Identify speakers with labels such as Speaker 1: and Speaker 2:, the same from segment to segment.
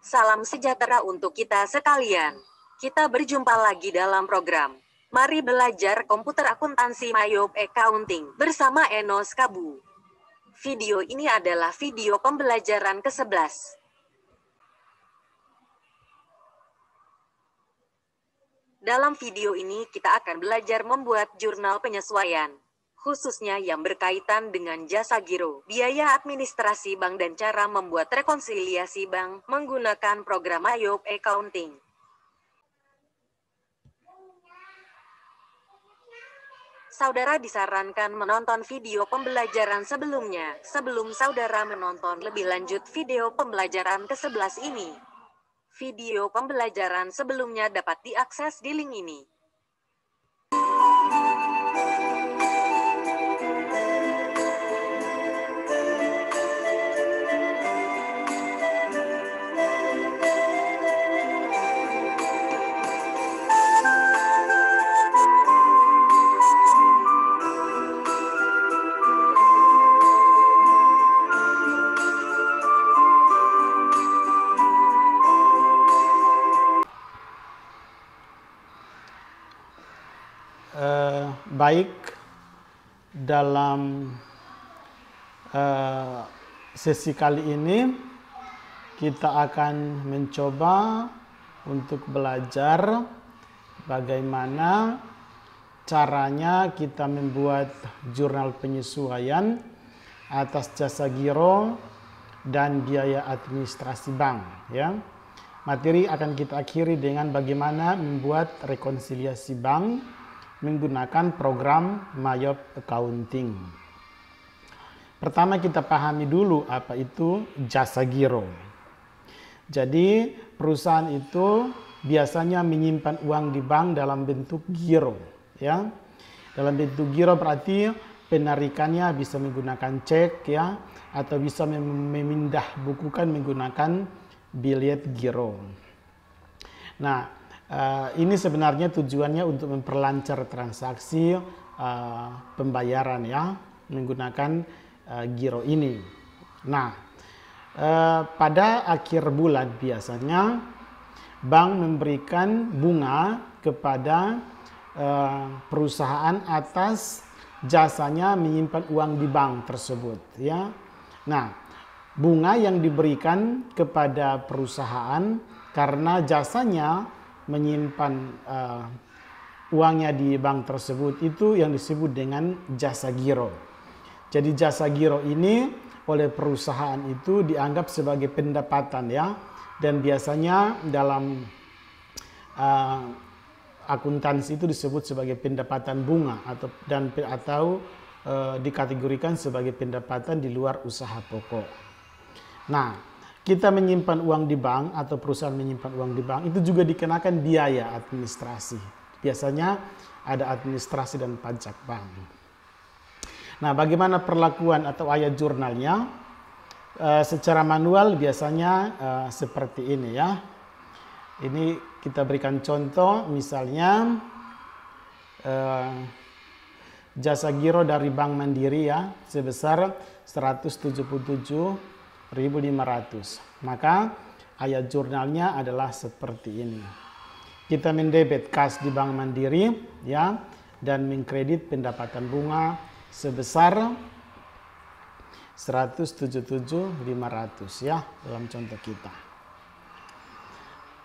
Speaker 1: Salam sejahtera untuk kita sekalian. Kita berjumpa lagi dalam program Mari Belajar Komputer Akuntansi Mayop Accounting bersama Enos Kabu. Video ini adalah video pembelajaran ke-11. Dalam video ini kita akan belajar membuat jurnal penyesuaian, khususnya yang berkaitan dengan jasa giro, biaya administrasi bank dan cara membuat rekonsiliasi bank menggunakan program Mayop Accounting. Saudara disarankan menonton video pembelajaran sebelumnya, sebelum saudara menonton lebih lanjut video pembelajaran ke-11 ini. Video pembelajaran sebelumnya dapat diakses di link ini.
Speaker 2: Baik, dalam sesi kali ini kita akan mencoba untuk belajar bagaimana caranya kita membuat jurnal penyesuaian atas jasa giro dan biaya administrasi bank. Ya. Materi akan kita akhiri dengan bagaimana membuat rekonsiliasi bank menggunakan program Mayop Accounting. Pertama kita pahami dulu apa itu jasa giro. Jadi perusahaan itu biasanya menyimpan uang di bank dalam bentuk giro. Ya. Dalam bentuk giro berarti penarikannya bisa menggunakan cek, ya, atau bisa memindah bukukan menggunakan bilet giro. Nah, ini sebenarnya tujuannya untuk memperlancar transaksi pembayaran, ya, menggunakan giro ini. Nah, pada akhir bulan biasanya bank memberikan bunga kepada perusahaan atas jasanya menyimpan uang di bank tersebut, ya. Nah, bunga yang diberikan kepada perusahaan karena jasanya menyimpan uangnya di bank tersebut itu yang disebut dengan jasa giro. Jadi jasa giro ini oleh perusahaan itu dianggap sebagai pendapatan, ya, dan biasanya dalam akuntansi itu disebut sebagai pendapatan bunga atau dikategorikan sebagai pendapatan di luar usaha pokok. Nah, kita menyimpan uang di bank atau perusahaan menyimpan uang di bank itu juga dikenakan biaya administrasi. Biasanya ada administrasi dan pajak bank. Nah, bagaimana perlakuan atau ayat jurnalnya? Secara manual biasanya seperti ini, ya. Ini kita berikan contoh, misalnya jasa giro dari Bank Mandiri, ya, sebesar 177.500. Maka ayat jurnalnya adalah seperti ini. Kita mendebit kas di Bank Mandiri, ya, dan mengkredit pendapatan bunga sebesar 177.500, ya, dalam contoh kita.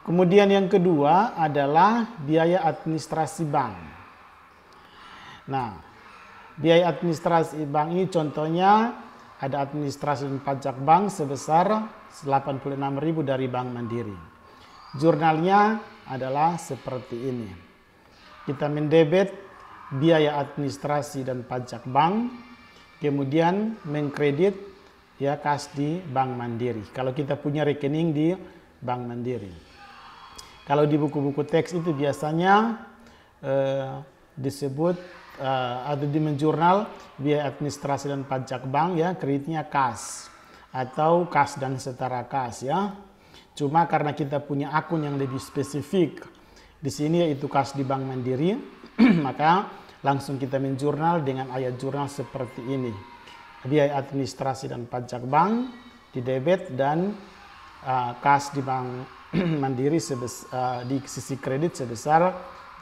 Speaker 2: Kemudian yang kedua adalah biaya administrasi bank. Nah, biaya administrasi bank ini contohnya ada administrasi dan pajak bank sebesar 86.000 dari Bank Mandiri. Jurnalnya adalah seperti ini. Kita mendebit biaya administrasi dan pajak bank, kemudian mengkredit, ya, kas di Bank Mandiri. Kalau kita punya rekening di Bank Mandiri. Kalau di buku-buku teks itu biasanya disebut atau di menjurnal biaya administrasi dan pajak bank, ya, kreditnya kas atau kas dan setara kas, ya. Cuma karena kita punya akun yang lebih spesifik di sini yaitu kas di Bank Mandiri, maka langsung kita menjurnal dengan ayat jurnal seperti ini. Biaya administrasi dan pajak bank di debit dan kas di Bank Mandiri di sisi kredit sebesar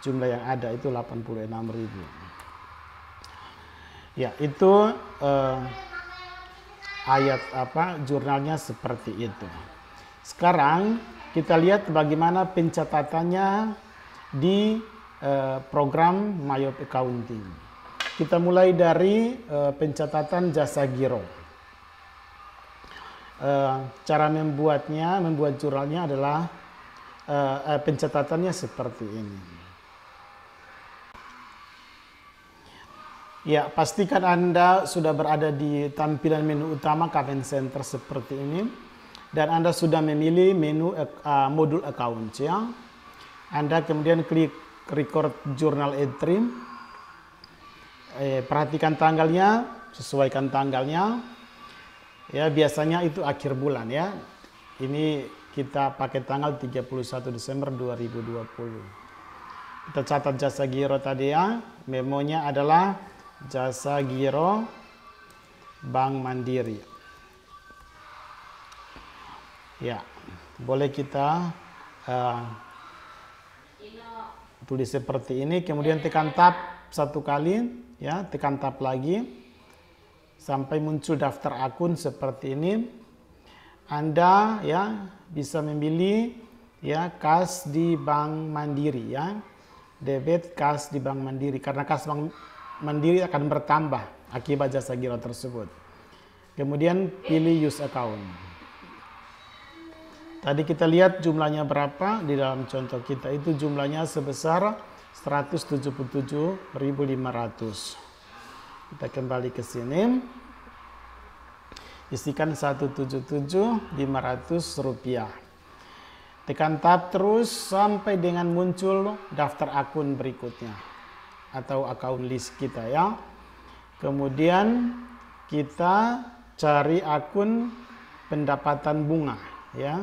Speaker 2: jumlah yang ada itu 86.000. Ya, itu ayat jurnalnya seperti itu. Sekarang kita lihat bagaimana pencatatannya di program Mayop Accounting. Kita mulai dari pencatatan jasa giro. Cara membuat jurnalnya adalah pencatatannya seperti ini. Ya, pastikan Anda sudah berada di tampilan menu utama Command Center seperti ini. Dan Anda sudah memilih menu modul account ya. Anda kemudian klik record journal entry. Perhatikan tanggalnya, sesuaikan tanggalnya. Ya, biasanya itu akhir bulan ya. Ini kita pakai tanggal 31 Desember 2020. Kita catat jasa giro tadi ya. Memonya adalah jasa giro Bank Mandiri. Ya, boleh kita tulis seperti ini, kemudian tekan tab satu kali, ya, tekan tab lagi sampai muncul daftar akun seperti ini. Anda ya bisa memilih ya kas di Bank Mandiri ya, debit kas di Bank Mandiri, karena kas Bank Mandiri akan bertambah akibat jasa giro tersebut. Kemudian pilih use account. Tadi kita lihat jumlahnya berapa, di dalam contoh kita itu jumlahnya sebesar 177.500. Kita kembali ke sini. Isikan 177.500 rupiah. Tekan tab terus sampai dengan muncul daftar akun berikutnya atau akun list kita ya. Kemudian kita cari akun pendapatan bunga ya.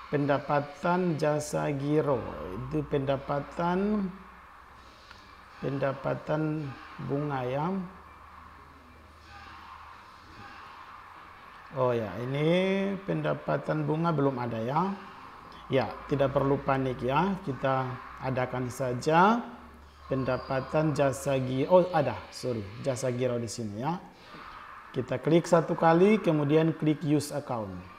Speaker 2: Pendapatan jasa giro itu pendapatan bunga ya. Oh ya, ini pendapatan bunga belum ada ya. Ya, tidak perlu panik ya. Kita adakan saja pendapatan jasa giro. Oh, ada, jasa giro di sini ya. Kita klik satu kali, kemudian klik use account.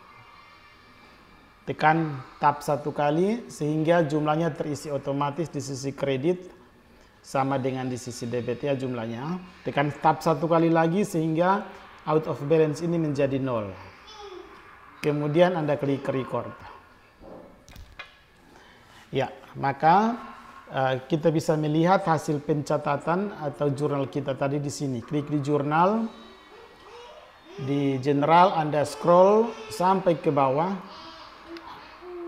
Speaker 2: Tekan tab satu kali sehingga jumlahnya terisi otomatis di sisi kredit sama dengan di sisi debit ya jumlahnya. Tekan tab satu kali lagi sehingga out of balance ini menjadi 0. Kemudian Anda klik record. Ya, maka kita bisa melihat hasil pencatatan atau jurnal kita tadi di sini. Klik di jurnal, di general Anda scroll sampai ke bawah.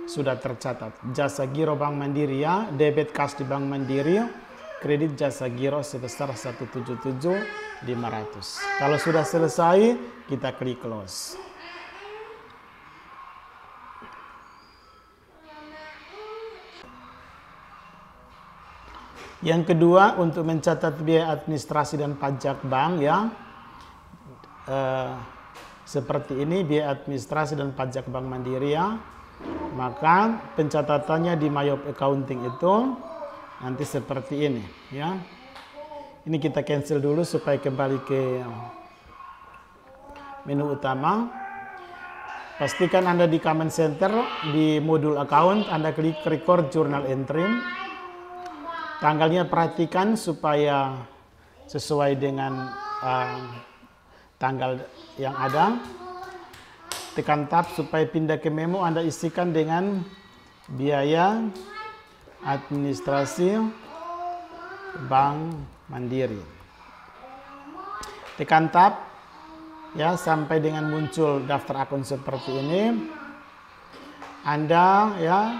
Speaker 2: Sudah tercatat jasa giro Bank Mandiri ya, debit kas di Bank Mandiri, kredit jasa giro sebesar 177.500. Kalau sudah selesai, kita klik close. Yang kedua, untuk mencatat biaya administrasi dan pajak bank ya, seperti ini biaya administrasi dan pajak Bank Mandiri ya. Maka pencatatannya di Mayop Accounting itu nanti seperti ini ya. Ini kita cancel dulu supaya kembali ke menu utama. Pastikan Anda di Command Center, di modul account Anda klik record journal entry. Tanggalnya perhatikan supaya sesuai dengan tanggal yang ada. Tekan tab supaya pindah ke memo, Anda isikan dengan biaya administrasi Bank Mandiri. Tekan tab ya sampai dengan muncul daftar akun seperti ini. Anda ya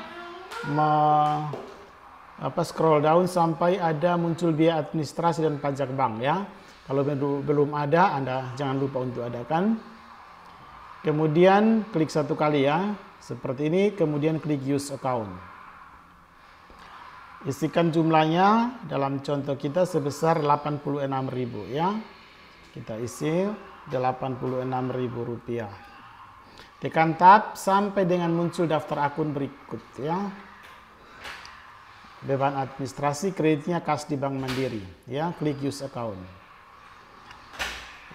Speaker 2: scroll down sampai ada muncul biaya administrasi dan pajak bank ya. Kalau belum ada, Anda jangan lupa untuk adakan. Kemudian klik satu kali ya, seperti ini, kemudian klik use account. Isikan jumlahnya dalam contoh kita sebesar 86.000 ya. Kita isi 86.000 rupiah. Tekan tab sampai dengan muncul daftar akun berikut ya. Beban administrasi kreditnya kas di Bank Mandiri ya, klik use account.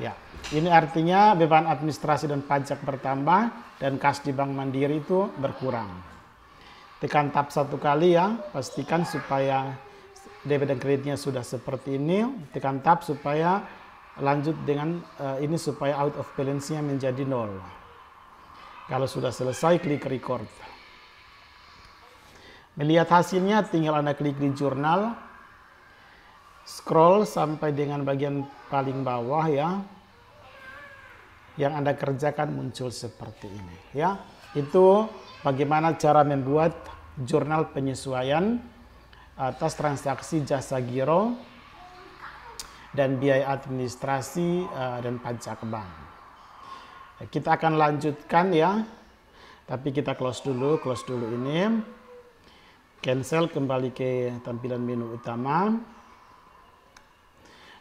Speaker 2: Ya, ini artinya beban administrasi dan pajak bertambah dan kas di Bank Mandiri itu berkurang. Tekan tab satu kali ya, pastikan supaya debit dan kreditnya sudah seperti ini. Tekan tab supaya lanjut dengan ini supaya out of balance-nya menjadi 0. Kalau sudah selesai, klik record. Melihat hasilnya, tinggal Anda klik di jurnal, scroll sampai dengan bagian paling bawah ya. Yang Anda kerjakan muncul seperti ini ya. Itu bagaimana cara membuat jurnal penyesuaian atas transaksi jasa giro dan biaya administrasi dan pajak bank. Kita akan lanjutkan ya, tapi kita close dulu ini. Cancel, kembali ke tampilan menu utama.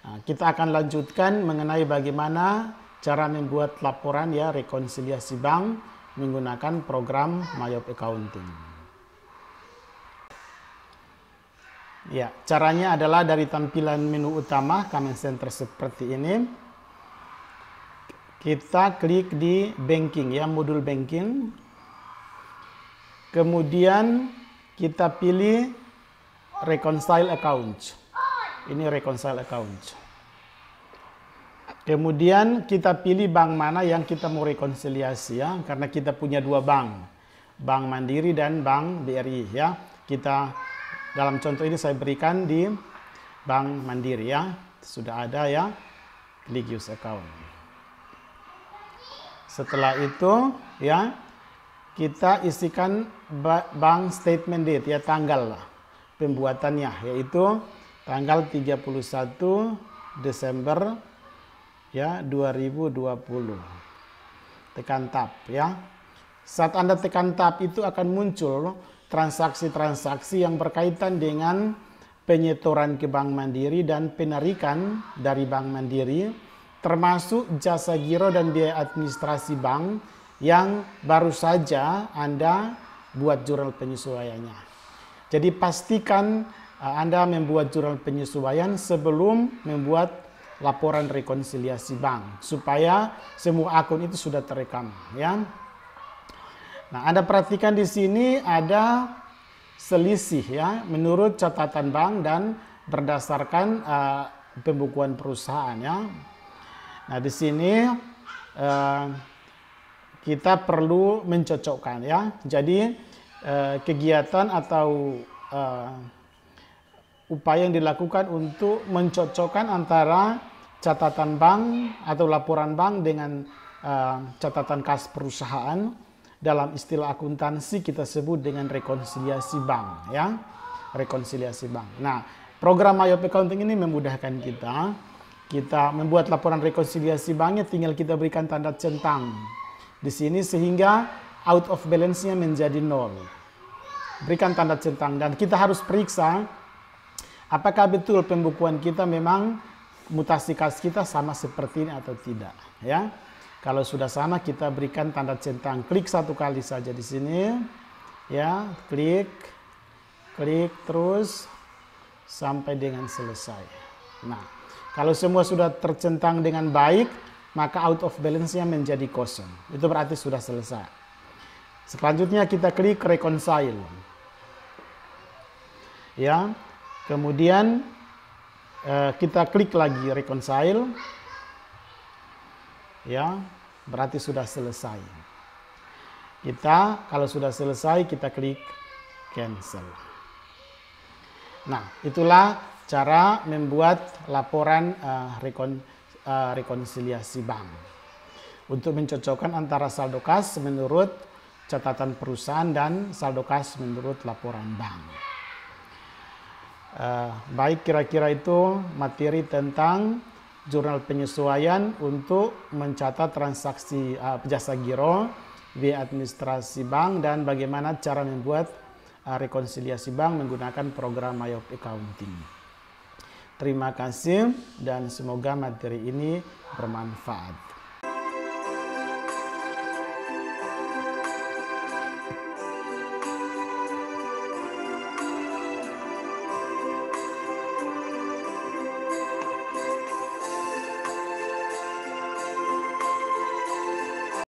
Speaker 2: Nah, kita akan lanjutkan mengenai bagaimana cara membuat laporan ya rekonsiliasi bank menggunakan program Mayop Accounting. Ya, caranya adalah dari tampilan menu utama Command Center seperti ini. Kita klik di banking ya, modul banking. Kemudian kita pilih reconcile account. Ini reconcile account. Kemudian kita pilih bank mana yang kita mau rekonsiliasi ya, karena kita punya dua bank, Bank Mandiri dan Bank BRI ya. Kita dalam contoh ini saya berikan di Bank Mandiri ya, sudah ada ya, klik use account. Setelah itu ya, kita isikan bank statement date ya, tanggal pembuatannya, yaitu tanggal 31 Desember ya 2020. Tekan tab ya. Saat Anda tekan tab itu akan muncul transaksi-transaksi yang berkaitan dengan penyetoran ke Bank Mandiri dan penarikan dari Bank Mandiri, termasuk jasa giro dan biaya administrasi bank yang baru saja Anda buat jurnal penyesuaiannya. Jadi pastikan Anda membuat jurnal penyesuaian sebelum membuat laporan rekonsiliasi bank, supaya semua akun itu sudah terekam ya. Nah, Anda perhatikan di sini ada selisih ya menurut catatan bank dan berdasarkan pembukuan perusahaan ya. Nah, di sini kita perlu mencocokkan ya. Jadi kegiatan atau upaya yang dilakukan untuk mencocokkan antara catatan bank atau laporan bank dengan catatan kas perusahaan, dalam istilah akuntansi kita sebut dengan rekonsiliasi bank ya. Rekonsiliasi bank. Nah, program Mayop Accounting ini memudahkan kita membuat laporan rekonsiliasi banknya, tinggal kita berikan tanda centang di sini sehingga out of balance-nya menjadi 0. Berikan tanda centang dan kita harus periksa apakah betul pembukuan kita memang mutasi kas kita sama seperti ini atau tidak ya. Kalau sudah sama kita berikan tanda centang, klik satu kali saja di sini ya, klik terus sampai dengan selesai. Nah, kalau semua sudah tercentang dengan baik, maka out of balance-nya menjadi kosong. Itu berarti sudah selesai. Selanjutnya kita klik reconcile. Ya. Kemudian kita klik lagi reconcile. Ya, berarti sudah selesai. Kalau sudah selesai kita klik cancel. Nah, itulah cara membuat laporan rekonsiliasi bank untuk mencocokkan antara saldo kas menurut catatan perusahaan dan saldo kas menurut laporan bank. Baik, kira-kira itu materi tentang jurnal penyesuaian untuk mencatat transaksi jasa giro, biaya administrasi bank, dan bagaimana cara membuat rekonsiliasi bank menggunakan program Mayop Accounting. Terima kasih dan semoga materi ini bermanfaat.